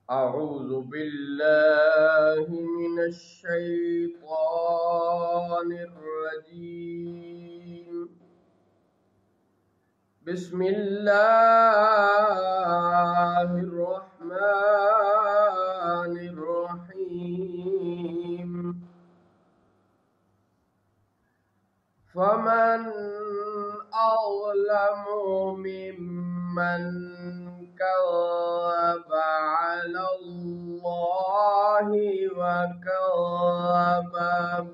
أعوذ بالله من الشيطان الرجيم. بسم الله الرحمن الرحيم. فمن أظلم ممن كذب على الله وكذب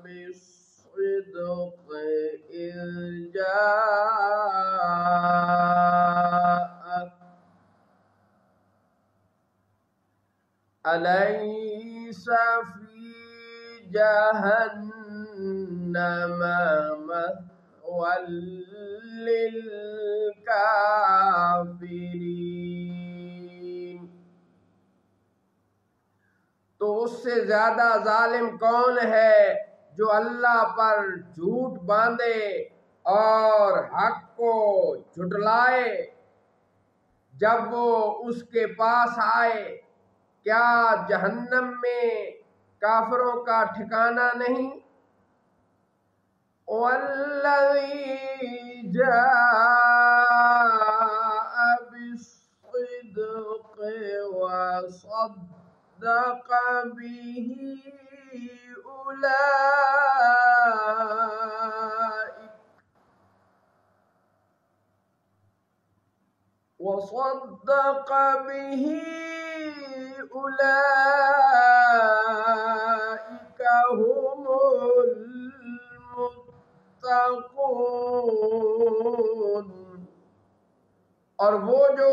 بالصدق إذ جاءه أليس في جهنم مثوى للكافرين. تو اس سے زیادہ ظالم کون ہے جو اللہ پر جھوٹ باندھے اور حق کو جھٹلائے جب وہ اس کے پاس آئے. کیا جہنم میں کافروں کا ٹھکانہ نہیں؟ وَالَّذِي جَاءَ بِالصِّدْقِ وَصَدَّقَ بِهِ أولئك هم المتقون. اور وہ جو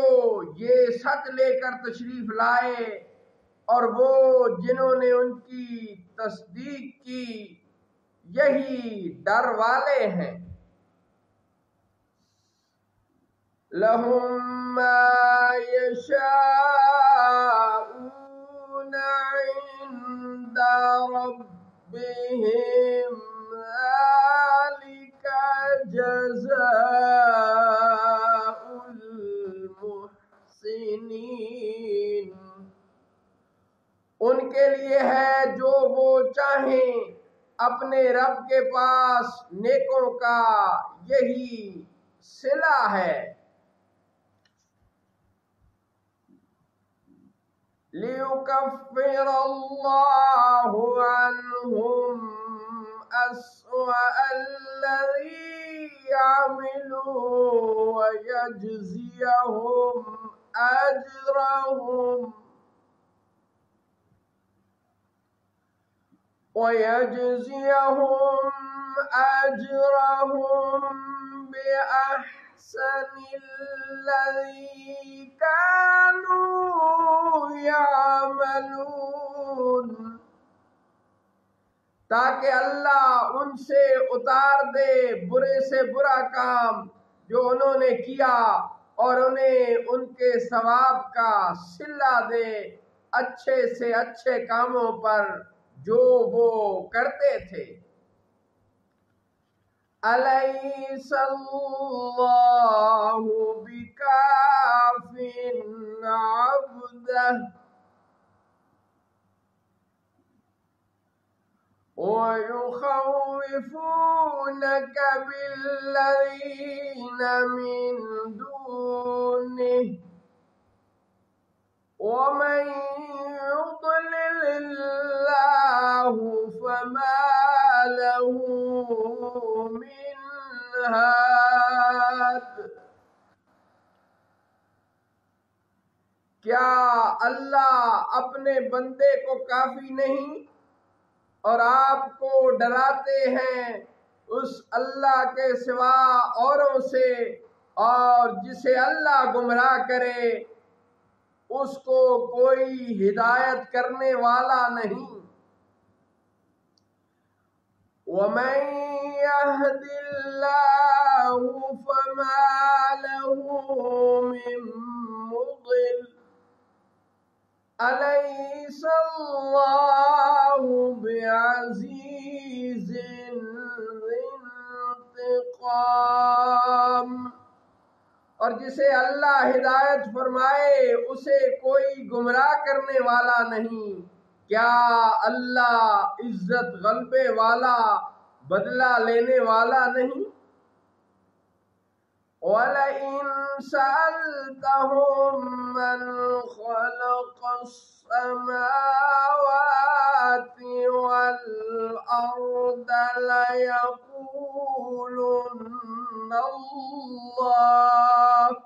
یہ سچ لے کر تشریف لائے اور وہ جنہوں نے ان کی تصدیق کی یہی ڈر والے ہیں. لهم ما يشاءون عند ربهم ذلك جزاء المحسنين. ان کے لیے ہے جو وہ چاہیں اپنے رب کے پاس نیکوں کا یہی صلہ ہے. لِيُكَفِّرَ اللَّهُ عَنْهُمْ أَسْوَأَ الَّذِي عَمِلُوا وَيَجْزِيَهُمْ أَجْرَهُمْ بِأَحْسَنِ الَّذِي كَانُوا يَعْمَلُونَ. تاکہ اللہ ان سے اتار دے برے سے برا کام جو انہوں نے کیا اور انہیں ان کے ثواب کا صلہ دے اچھے سے اچھے کاموں پر جو وہ کرتے تھے. أَلَيْسَ اللَّهُ بِكَافٍ عَبْدَهُ وَيُخَوِّفُونَكَ بِالَّذِينَ مِن دُونِهِ وَمَن يُضْلِلِ اللَّهُ فَمَا لَهُ مِنْ هَادٍ. کیا اللہ اپنے بندے کو کافی نہیں اور آپ کو ڈراتے ہیں اس اللہ کے سوا اوروں سے، اور جسے اللہ گمراہ کرے اس کو کوئی ہدایت کرنے والا نہیں. وَمَن يَهْدِ اللَّهُ فَمَا لَهُ مِن مُضِلٍّ. أَلَيْسَ اللَّهُ بِعَزِيزٍ ذِي انتقام. اور جسے اللہ ہدایت فرمائے اسے کوئی گمراہ کرنے والا نہیں؟ کیا اللہ عزت غلبے والا، بدلہ لینے والا نہیں؟ وَلَئِن سَأَلْتَهُم مَّنْ خَلَقَ السَّمَاوَاتِ وَالْأَرْضَ لَيَقُولُنَّ اللَّهُ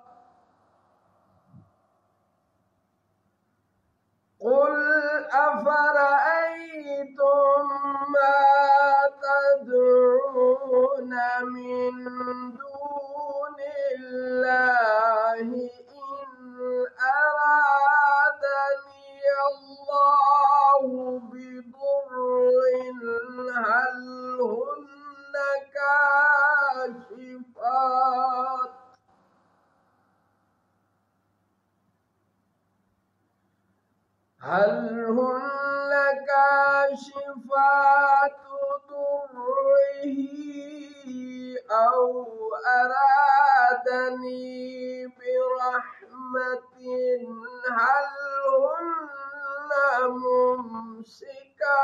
قُلْ أَفَرَأَيْتُم مَّا تَدْعُونَ مِن دُونِ اللَّهِ إِنْ أَرَادَنِيَ اللَّهُ بِضُرٍّ هَلْ هُنَّ كاشفات ضره أو أرادني برحمة هل هن ممسكات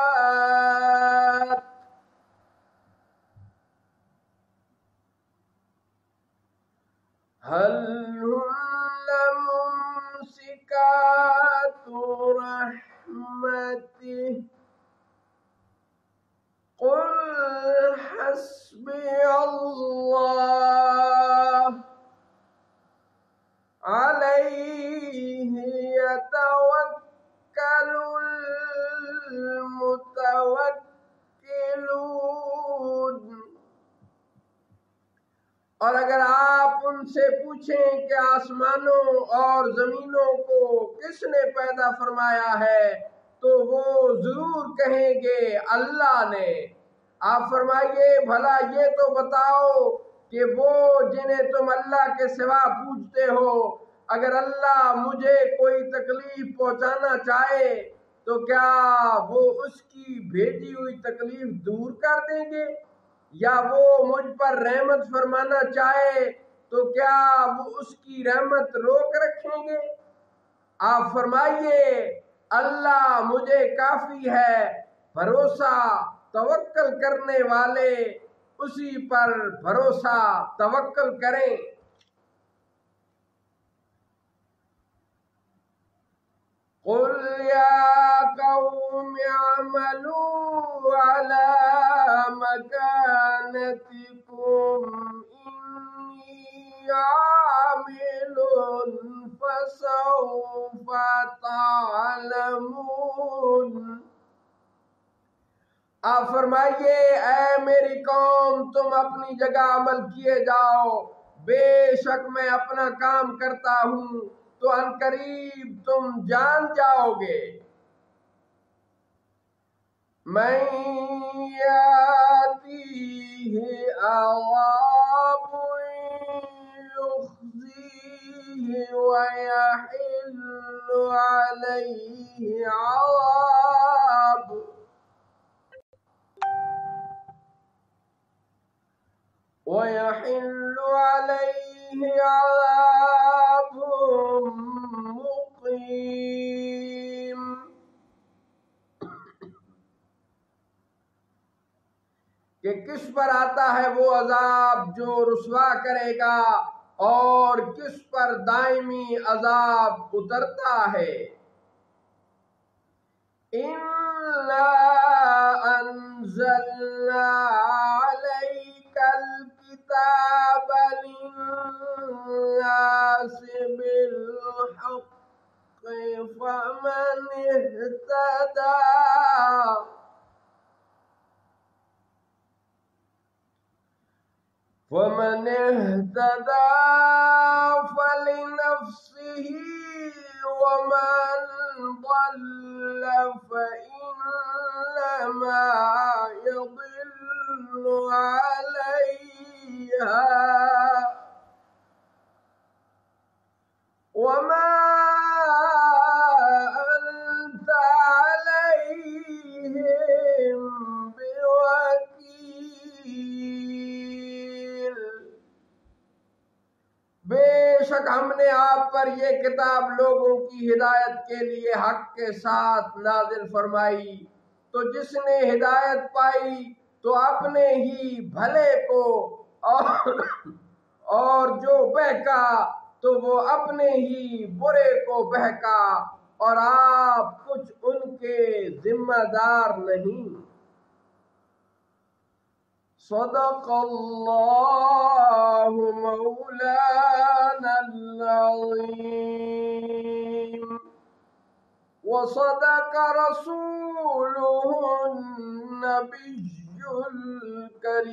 رحمته قل حسبي الله عليه يتوكل المتوكلون۔ اور اگر آپ ان سے پوچھیں کہ آسمانوں اور زمینوں کو کس نے پیدا فرمایا ہے تو وہ ضرور کہیں گے اللہ نے۔ آپ فرمائیے بھلا یہ تو بتاؤ کہ وہ جنہیں تم اللہ کے سوا پوجتے ہو، اگر اللہ مجھے کوئی تکلیف پہنچانا چاہے تو کیا وہ اس کی بھیجی ہوئی تکلیف دور کر دیں گے؟ یا وہ مجھ پر رحمت فرمانا چاہے تو کیا وہ اس کی رحمت روک رکھیں گے؟ آپ فرمائیے اللہ مجھے کافی ہے، بھروسہ توکل کرنے والے اسی پر بھروسہ توکل کریں۔ قُلْ يَا قَوْمِ اعْمَلُوا عَلَى مَكَانَتِكُمْ إِنِّي عَامِلٌ فَسَوْفَ تَعْلَمُونَ۔ آپ فرمائیے اے میری قوم تم اپنی جگہ عمل کیے جاؤ، بے شک میں اپنا کام کرتا ہوں تو عنقریب تم جان جاؤ گے۔ مَن يَأْتِیہِ عَذَابٌ يُخْزِیهِ وَيَحِلُّ عَلَيْهِ عَذَابٌ مُقِيمٌ۔ کہ کس پر آتا ہے وہ عذاب جو رسوا کرے گا اور کس پر دائمی عذاب اترتا ہے۔ إِنَّا أَنزَلْنَا عَلَيْكَ الْكِتَابَ لِلنَّاسِ بِالْحَقِّ فَمَنِ اهْتَدَى فَلِنَفْسِهِ وَمَنْ ضَلَّ فَإِنَّمَا يَضِلُّ عَلَيْهَا وَمَا أَنْتَ عَلَيْهِمْ بِوَكِيلٍ۔ بے شک ہم نے نے آپ پر یہ کتاب لوگوں کی ہدایت کے لیے حق کے ساتھ نازل فرمائی، تو جس نے ہدایت پائی تو اپنے ہی بھلے کو، اور جو بہکا تو وہ اپنے ہی برے کو بہکا، اور آپ کچھ ان کے ذمہ دار نہیں۔ صدق اللہ مولانا العظیم وصدق رسوله النبی الکریم۔